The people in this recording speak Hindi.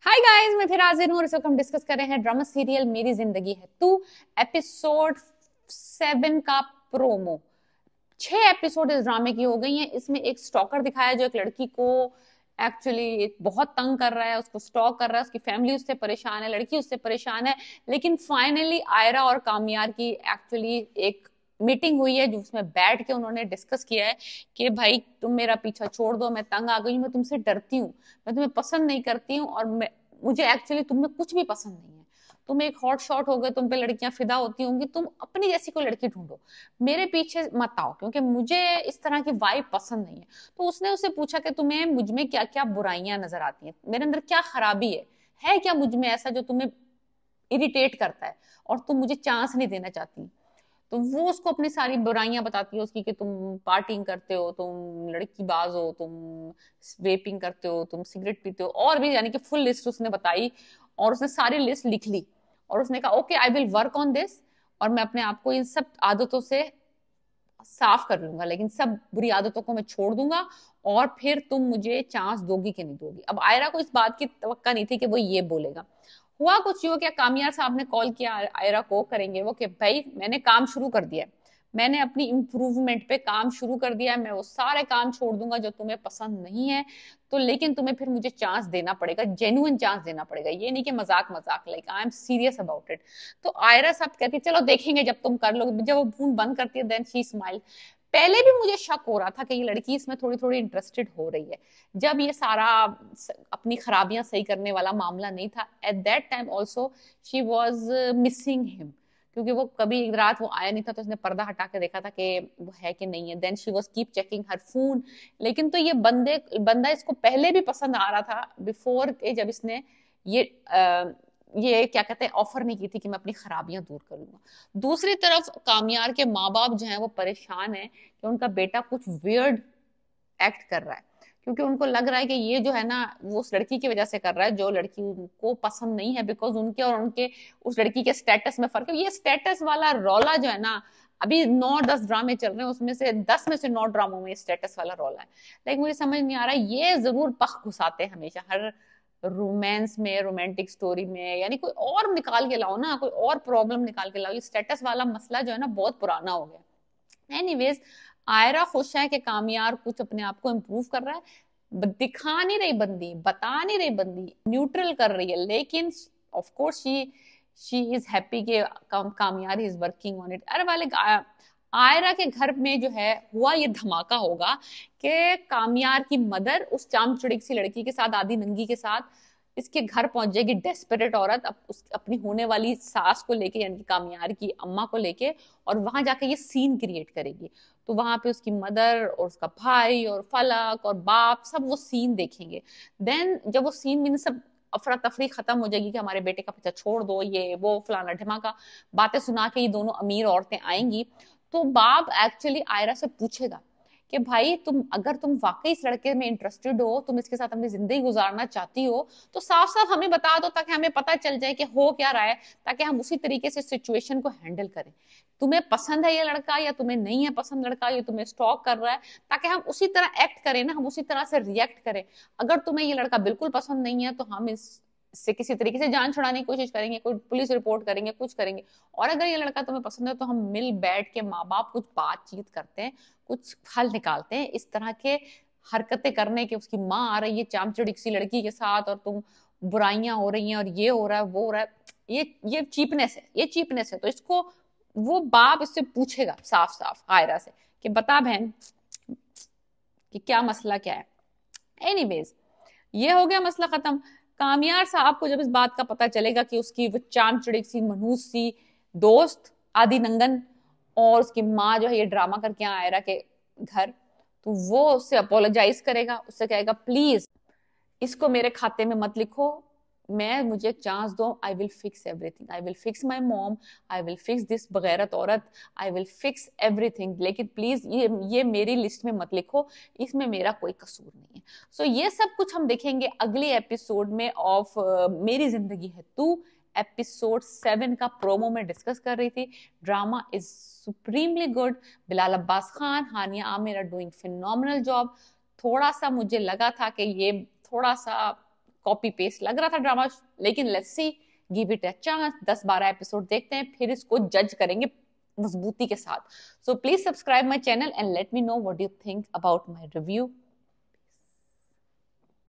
हाय गाइस, मैं फिर हाजिर हूँ और इस वक्त हम डिस्कस कर रहे हैं ड्रामा सीरियल मेरी जिंदगी है तू एपिसोड 7 का प्रोमो। 6 एपिसोड इस ड्रामे की हो गई हैं। इसमें एक स्टॉकर दिखाया जो एक लड़की को एक्चुअली बहुत तंग कर रहा है, उसको स्टॉक कर रहा है, उसकी फैमिली उससे परेशान है, लड़की उससे परेशान है। लेकिन फाइनली आयरा और कामयार की एक्चुअली एक मीटिंग हुई है जिसमें बैठ के उन्होंने डिस्कस किया है कि भाई तुम मेरा पीछा छोड़ दो, मैं तंग आ गई हूँ, मैं तुमसे डरती हूँ, मैं तुम्हें पसंद नहीं करती हूँ और मुझे एक्चुअली तुम में कुछ भी पसंद नहीं है। तुम एक हॉट शॉट हो गए, तुम पे लड़कियां फिदा होती होंगी, तुम अपनी जैसी कोई लड़की ढूंढो, मेरे पीछे मत आओ क्योंकि मुझे इस तरह की वाइब पसंद नहीं है। तो उसने उससे पूछा कि तुम्हें मुझ में क्या क्या बुराइयां नजर आती हैं, मेरे अंदर क्या खराबी है क्या मुझ में ऐसा जो तुम्हें इरिटेट करता है और तुम मुझे चांस नहीं देना चाहती। तो वो उसको अपनी सारी बुराइयां बताती है उसकी कि तुम पार्टिंग करते हो, तुम लड़की बाज हो, तुम वेपिंग करते हो, तुम सिगरेट पीते हो और भी, यानी कि फुल लिस्ट उसने बताई और उसने सारी लिस्ट लिख ली। और उसने कहा okay I will work on this, और मैं अपने आप को इन सब आदतों से साफ कर लूंगा, लेकिन सब बुरी आदतों को मैं छोड़ दूंगा और फिर तुम मुझे चांस दोगी कि नहीं दोगी। अब आयरा को इस बात की तवक्का नहीं थी कि वो ये बोलेगा। हुआ कुछ यूं, क्या कामयार साहब ने कॉल किया आयरा को, करेंगे वो कि भाई मैंने काम शुरू कर दिया है, मैंने अपनी इम्प्रूवमेंट पे काम शुरू कर दिया है, मैं वो सारे काम छोड़ दूंगा जो तुम्हें पसंद नहीं है। तो लेकिन तुम्हें फिर मुझे चांस देना पड़ेगा, जेन्युइन चांस देना पड़ेगा, ये नहीं कि मजाक मजाक, like I am serious about it. तो आयरा साहब कहती चलो देखेंगे जब तुम कर लोगे। जब वो फोन बंद करती है देन शी स्माइल। पहले भी मुझे शक हो रहा था कि ये लड़की इसमें थोड़ी थोड़ी इंटरेस्टेड हो रही है, जब ये सारा अपनी खराबियां सही करने वाला मामला नहीं था। At that time also she was missing him, क्योंकि वो कभी एक रात वो आया नहीं था तो उसने पर्दा हटा के देखा था कि वो है कि नहीं है। Then she was keep checking her phone. लेकिन तो ये बंदा इसको पहले भी पसंद आ रहा था बिफोर के, जब इसने ये ये क्या कहते हैं ऑफर नहीं की थी कि मैं अपनी खराबियां दूर करूंगा। दूसरी तरफ कामयार के माँ बाप जो हैं वो परेशान है कि उनका बेटा कुछ वियर्ड एक्ट कर रहा है, क्योंकि उनको लग रहा है कि ये जो है ना वो उस लड़की की वजह से कर रहा है जो लड़की उनको पसंद नहीं है, बिकॉज उनके और उनके उस लड़की के स्टेटस में फर्क है। ये स्टेटस वाला रौला जो है ना, अभी 9-10 ड्रामे चल रहे हैं, उसमें से 10 में से 9 ड्रामों में स्टेटस वाला रौला है। लेकिन मुझे समझ नहीं आ रहा है, ये जरूर पख घुसाते हैं हमेशा हर रोमांस में, रोमांटिक स्टोरी में, यानी कोई और निकाल के लाओ ना, कोई और प्रॉब्लम निकाल के लाओ। ये स्टेटस वाला मसला जो है ना बहुत पुराना हो गया। एनीवेज, आयरा खुश है कि कामयार कुछ अपने आप को इम्प्रूव कर रहा है। दिखा नहीं रही बंदी, बता नहीं रही बंदी, न्यूट्रल कर रही है, लेकिन of course she is happy कि कामयार इज वर्किंग ऑन इट। अरे वाले आयरा के घर में जो है हुआ ये धमाका होगा कि कामयार की मदर उस चामचुड़िक सी लड़की के साथ, आधी नंगी के साथ इसके घर पहुंच जाएगी, डेस्परेट औरत अपनी होने वाली सास को लेके, यानी कि कामयार की अम्मा को लेके, और वहां जाके ये सीन क्रिएट करेगी। तो वहां पे उसकी मदर और उसका भाई और फलक और बाप सब वो सीन देखेंगे। देन जब वो सीन में सब अफरा तफरी खत्म हो जाएगी कि हमारे बेटे का पीछा छोड़ दो, ये वो फलाना ढिमाका बातें सुना के ये दोनों अमीर औरतें आएंगी, तो बाप एक्चुअली आयरा से पूछेगा कि भाई अगर तुम वाकई इस लड़के में इंटरेस्टेड हो, तुम इसके साथ अपनी जिंदगी गुजारना चाहती हो, तो साफ साफ हमें बता दो ताकि हमें पता चल जाए कि हो क्या रहा है, ताकि हम उसी तरीके से सिचुएशन को हैंडल करें। तुम्हें पसंद है ये लड़का या तुम्हें नहीं है पसंद लड़का, ये तुम्हें स्टॉक कर रहा है, ताकि हम उसी तरह एक्ट करें ना, हम उसी तरह से रिएक्ट करें। अगर तुम्हें ये लड़का बिल्कुल पसंद नहीं है तो हम इससे किसी तरीके से जान छुड़ाने की कोशिश करेंगे, कोई पुलिस रिपोर्ट करेंगे, कुछ करेंगे। और अगर ये लड़का तुम्हें पसंद है तो हम मिल बैठ के माँ बाप कुछ बातचीत करते हैं, कुछ हल निकालते हैं। इस तरह के हरकतें करने के, उसकी माँ आ रही है चामचुड़िक सी लड़की के साथ और तुम बुराइयां हो रही हैं और ये हो रहा है वो हो रहा है, ये चीपनेस है, ये चीपनेस है। तो इसको वो बाप इससे पूछेगा साफ साफ आयरा से कि बता बहन कि क्या मसला क्या है। एनीवेज, ये हो गया मसला खत्म। कामयार साहब को जब इस बात का पता चलेगा कि उसकी वो चामचुड़िक सी मनहूस सी दोस्त आदि नंगन और उसकी माँ जो है ये ड्रामा करके यहाँ आयरा के घर, तो वो उससे अपोलोजाइज करेगा, उससे कहेगा प्लीज इसको मेरे खाते में मत लिखो, मैं मुझे एक चांस दो, I will fix everything, I will fix my mom, I will fix this बगैरत औरत, आई विल फिक्स एवरीथिंग, लेकिन प्लीज ये मेरी लिस्ट में मत लिखो, इसमें मेरा कोई कसूर नहीं है। सो ये सब कुछ हम देखेंगे अगले एपिसोड में ऑफ मेरी जिंदगी है तू। एपिसोड 7 का प्रोमो में डिस्कस कर रही थी। Drama is supremely good. Bilal Abbas Khan, Hania Aamir are doing phenomenal job. थोड़ा सा मुझे लगा था कि ये थोड़ा सा कॉपी पेस्ट लग रहा था ड्रामा, लेकिन let's see, give it a chance, 10-12 episode देखते हैं, फिर इसको जज करेंगे मजबूती के साथ. So please subscribe my channel and let me know what you think about my review.